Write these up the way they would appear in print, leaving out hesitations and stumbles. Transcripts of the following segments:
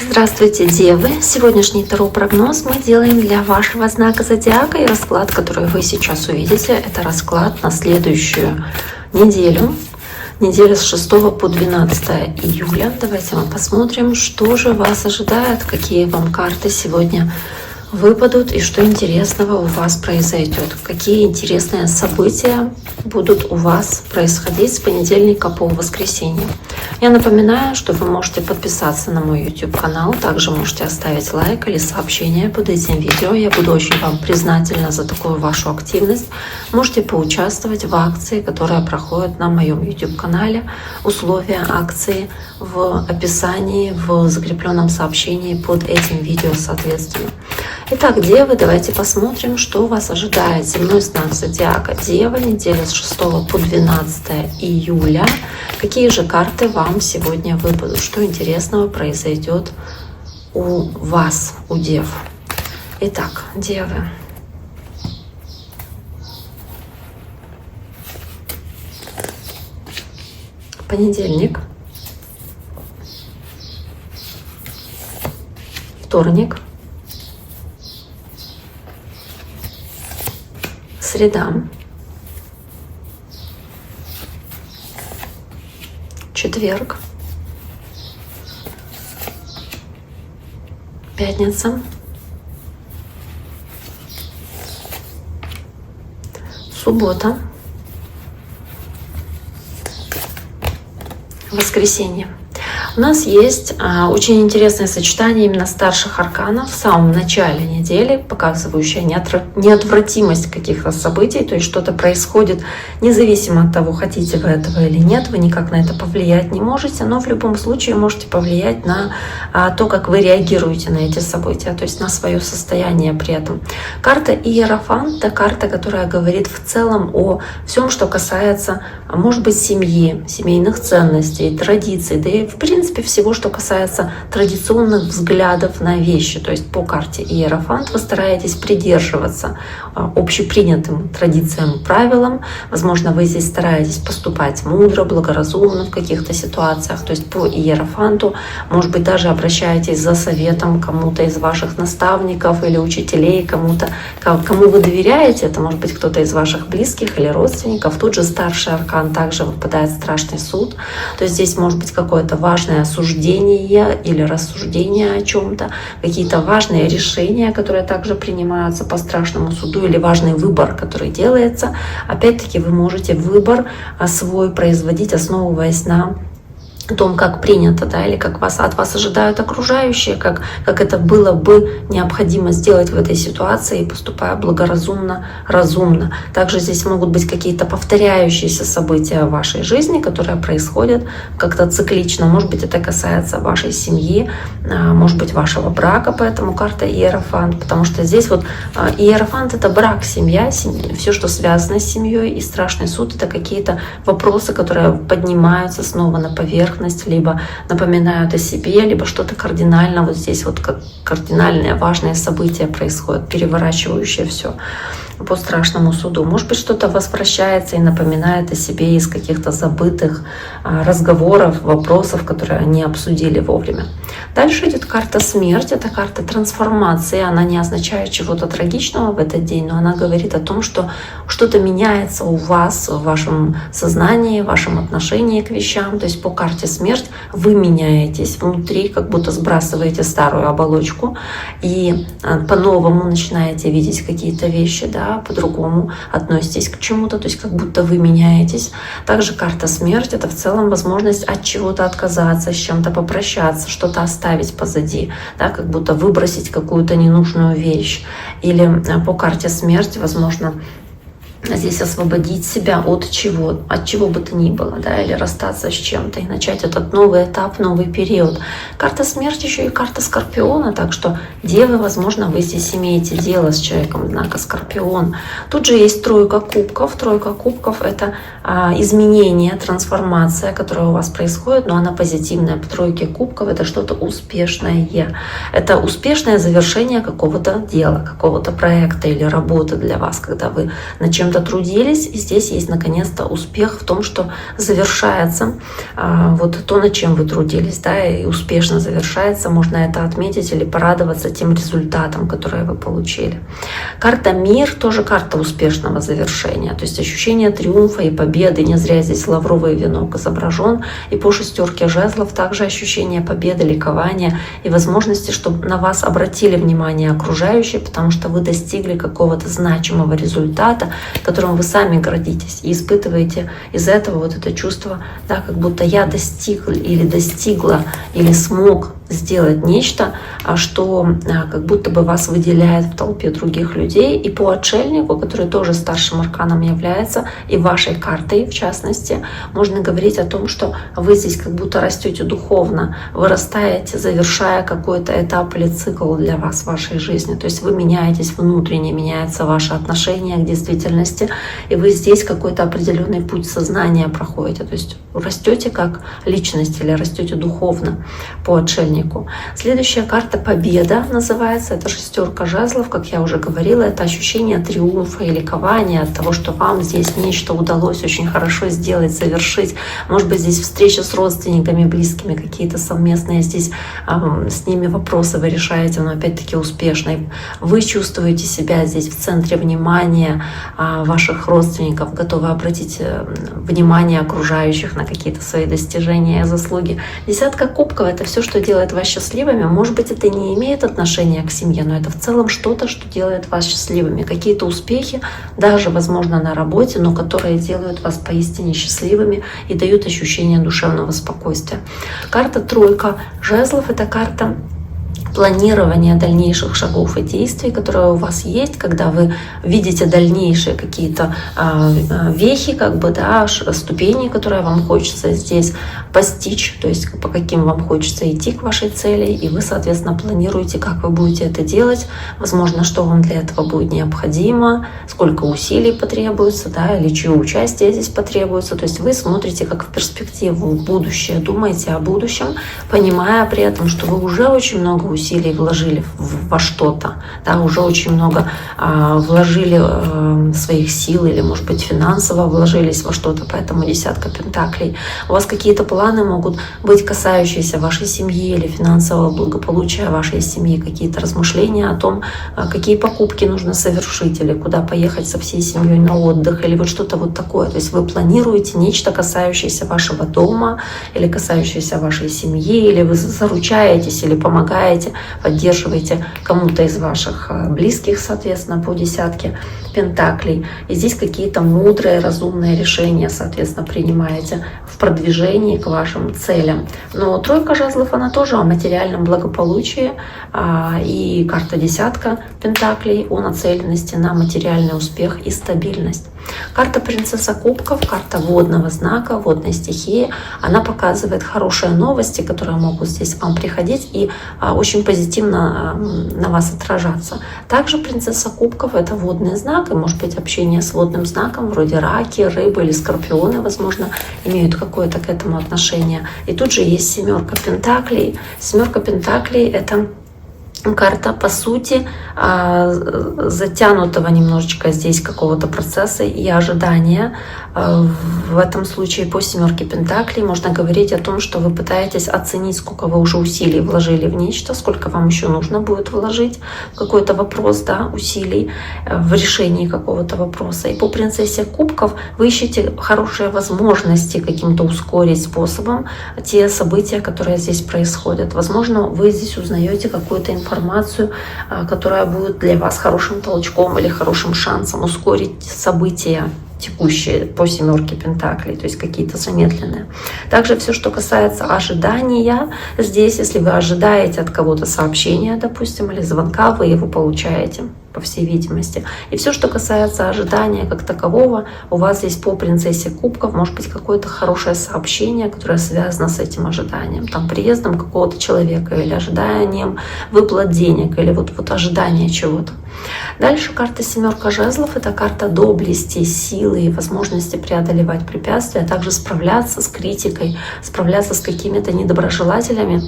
Здравствуйте, Девы! Сегодняшний таро-прогноз мы делаем для вашего знака зодиака, и расклад, который вы сейчас увидите, это расклад на следующую неделю. Неделя с 6 по 12 июля. Давайте мы посмотрим, что же вас ожидает, какие вам карты сегодня выпадут и что интересного у вас произойдет. Какие интересные события будут у вас происходить с понедельника по воскресенье. Я напоминаю, что вы можете подписаться на мой YouTube канал, также можете оставить лайк или сообщение под этим видео. Я буду очень вам признательна за такую вашу активность. Можете поучаствовать в акции, которая проходит на моем YouTube канале. Условия акции в описании, в закрепленном сообщении под этим видео соответственно. Итак, Девы, давайте посмотрим, что вас ожидает. Земной знак зодиака Дева, неделя с 6 по 12 июля. Какие же карты вам сегодня выпадут? Что интересного произойдет у вас, у Дев? Итак, Девы. Понедельник. Вторник. Среда, четверг, пятница, суббота, воскресенье. У нас есть очень интересное сочетание именно старших арканов в самом начале недели, показывающее неотвратимость каких-то событий, то есть что-то происходит независимо от того, хотите вы этого или нет, вы никак на это повлиять не можете, но в любом случае можете повлиять на то, как вы реагируете на эти события, то есть на свое состояние при этом. Карта Иерофант — это карта, которая говорит в целом о всем, что касается, может быть, семьи, семейных ценностей, традиций, да и в принципе всего, что касается традиционных взглядов на вещи. То есть по карте Иерофант вы стараетесь придерживаться общепринятым традициям, правилам. Возможно, вы здесь стараетесь поступать мудро, благоразумно в каких-то ситуациях. То есть по Иерофанту, может быть, даже обращаетесь за советом к кому-то из ваших наставников или учителей, кому-то, кому вы доверяете. Это может быть кто-то из ваших близких или родственников. Тут же старший аркан также выпадает страшный суд. То есть здесь может быть какое-то важное осуждение или рассуждение о чем-то, какие-то важные решения, которые также принимаются по страшному суду, или важный выбор, который делается. Опять-таки вы можете выбор свой производить, основываясь на том, как принято, да, или как от вас ожидают окружающие, как это было бы необходимо сделать в этой ситуации, поступая благоразумно, разумно. Также здесь могут быть какие-то повторяющиеся события в вашей жизни, которые происходят как-то циклично. Может быть, это касается вашей семьи, может быть, вашего брака, поэтому карта Иерофант, потому что здесь вот Иерофант — это брак, семья, все, что связано с семьей, и страшный суд — это какие-то вопросы, которые поднимаются снова на поверхность, либо напоминают о себе, либо что-то кардинально, вот здесь вот как кардинальные важные события происходят, переворачивающие все по страшному суду. Может быть, что-то возвращается и напоминает о себе из каких-то забытых разговоров, вопросов, которые они обсудили вовремя. Дальше идет карта смерть. Это карта трансформации. Она не означает чего-то трагичного в этот день, но она говорит о том, что что-то меняется у вас, в вашем сознании, в вашем отношении к вещам. То есть по карте смерть вы меняетесь внутри, как будто сбрасываете старую оболочку и по-новому начинаете видеть какие-то вещи, да, по-другому относитесь к чему-то, то есть как будто вы меняетесь. Также карта смерть — это в целом возможность от чего-то отказаться, с чем-то попрощаться, что-то оставить позади, да, как будто выбросить какую-то ненужную вещь. Или по карте смерть, возможно, здесь освободить себя от чего бы то ни было, да, или расстаться с чем-то и начать этот новый этап, новый период. Карта смерти еще и карта Скорпиона, так что, Девы, возможно, вы здесь имеете дело с человеком знака Скорпион. Тут же есть тройка кубков. Тройка кубков — это изменение, трансформация, которая у вас происходит, но она позитивная. По тройке кубков это что-то успешное. Это успешное завершение какого-то дела, какого-то проекта или работы для вас, когда вы над чем-то дотрудились, и здесь есть наконец-то успех в том, что завершается вот то, над чем вы трудились, да, и успешно завершается. Можно это отметить или порадоваться тем результатом, который вы получили. Карта «Мир» тоже карта успешного завершения, то есть ощущение триумфа и победы. Не зря здесь лавровый венок изображен. И по шестерке жезлов также ощущение победы, ликования и возможности, чтобы на вас обратили внимание окружающие, потому что вы достигли какого-то значимого результата, которым вы сами гордитесь и испытываете из этого вот это чувство, да, как будто я достиг или достигла или смог сделать нечто, что как будто бы вас выделяет в толпе других людей. И по отшельнику, который тоже старшим арканом является, и вашей картой в частности, можно говорить о том, что вы здесь как будто растете духовно, вырастаете, завершая какой-то этап или цикл для вас в вашей жизни. То есть вы меняетесь внутренне, меняется ваше отношение к действительности, и вы здесь какой-то определенный путь сознания проходите. То есть растете как личность или растете духовно по отшельнику. Следующая карта «Победа» называется. Это шестерка жезлов. Как я уже говорила, это ощущение триумфа и ликования от того, что вам здесь нечто удалось очень хорошо сделать, завершить. Может быть, здесь встреча с родственниками, близкими, какие-то совместные здесь с ними вопросы вы решаете, но опять-таки успешно. Вы чувствуете себя здесь в центре внимания ваших родственников, готовы обратить внимание окружающих на какие-то свои достижения и заслуги. Десятка кубков — это все, что делает вас счастливыми. Может быть, это не имеет отношения к семье, но это в целом что-то, что делает вас счастливыми. Какие-то успехи, даже, возможно, на работе, но которые делают вас поистине счастливыми и дают ощущение душевного спокойствия. Карта «Тройка жезлов» — это карта планирование дальнейших шагов и действий, которые у вас есть, когда вы видите дальнейшие какие-то вехи, как бы, да, ступени, которые вам хочется здесь постичь, то есть по каким вам хочется идти к вашей цели, и вы, соответственно, планируете, как вы будете это делать, возможно, что вам для этого будет необходимо, сколько усилий потребуется, да, или чье участие здесь потребуется. То есть вы смотрите как в перспективу, в будущее, думаете о будущем, понимая при этом, что вы уже очень много усилий вложили во что-то, да, уже очень много вложили своих сил или, может быть, финансово вложились во что-то, поэтому десятка пентаклей. У вас какие-то планы могут быть, касающиеся вашей семьи или финансового благополучия вашей семьи, какие-то размышления о том, какие покупки нужно совершить или куда поехать со всей семьей на отдых, или вот что-то вот такое. То есть вы планируете нечто, касающееся вашего дома или касающееся вашей семьи, или вы заручаетесь или помогаете, поддерживаете кому-то из ваших близких, соответственно, по десятке пентаклей. И здесь какие-то мудрые, разумные решения, соответственно, принимаете в продвижении к вашим целям. Но тройка жезлов, она тоже о материальном благополучии, и карта десятка пентаклей о нацеленности на материальный успех и стабильность. Карта принцесса кубков, карта водного знака, водной стихии, она показывает хорошие новости, которые могут здесь к вам приходить и очень позитивно на вас отражаться. Также принцесса кубков — это водный знак, и, может быть, общение с водным знаком, вроде раки, рыбы или скорпионы, возможно, имеют какое-то к этому отношение. И тут же есть семерка пентаклей. Семерка пентаклей — это карта, по сути, затянутого немножечко здесь какого-то процесса и ожидания. В этом случае по семерке пентаклей можно говорить о том, что вы пытаетесь оценить, сколько вы уже усилий вложили в нечто, сколько вам еще нужно будет вложить в какой-то вопрос, да, усилий в решении какого-то вопроса. И по принцессе кубков вы ищете хорошие возможности каким-то ускорить способом те события, которые здесь происходят. Возможно, вы здесь узнаете какую-то информацию, которая будет для вас хорошим толчком или хорошим шансом ускорить события текущие по семерке пентаклей, то есть какие-то замедленные. Также все, что касается ожидания, здесь, если вы ожидаете от кого-то сообщения, допустим, или звонка, вы его получаете, по всей видимости. И все, что касается ожидания как такового, у вас здесь по принцессе кубков может быть какое-то хорошее сообщение, которое связано с этим ожиданием, там, приездом какого-то человека или ожиданием выплат денег, или вот ожидание чего-то. Дальше карта семерка жезлов — это карта доблести, силы и возможности преодолевать препятствия, а также справляться с критикой, справляться с какими-то недоброжелателями,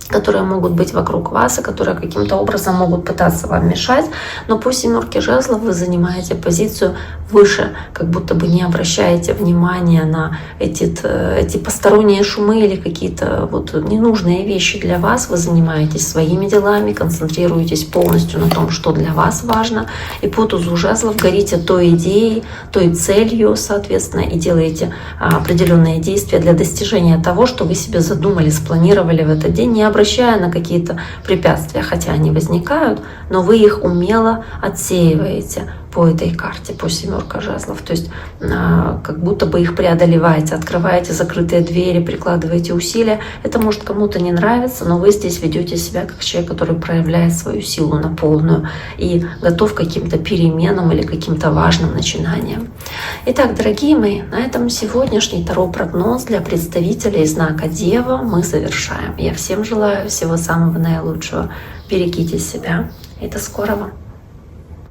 которые могут быть вокруг вас и которые каким-то образом могут пытаться вам мешать. Но по 7 жезлов вы занимаете позицию выше, как будто бы не обращаете внимания на эти посторонние шумы или какие-то вот ненужные вещи для вас. Вы занимаетесь своими делами, концентрируетесь полностью на том, что для вас важно. И по тузу жезлов горите той идеей, той целью, соответственно, и делаете определенные действия для достижения того, что вы себе задумали, спланировали в этот день, не обращая на какие-то препятствия, хотя они возникают, но вы их умело отсеиваете по этой карте, по 7 жезлов. То есть как будто бы их преодолеваете, открываете закрытые двери, прикладываете усилия. Это может кому-то не нравиться, но вы здесь ведете себя как человек, который проявляет свою силу на полную и готов к каким-то переменам или каким-то важным начинаниям. Итак, дорогие мои, на этом сегодняшний таро-прогноз для представителей знака Дева мы завершаем. Я всем желаю всего самого наилучшего. Берегите себя и до скорого!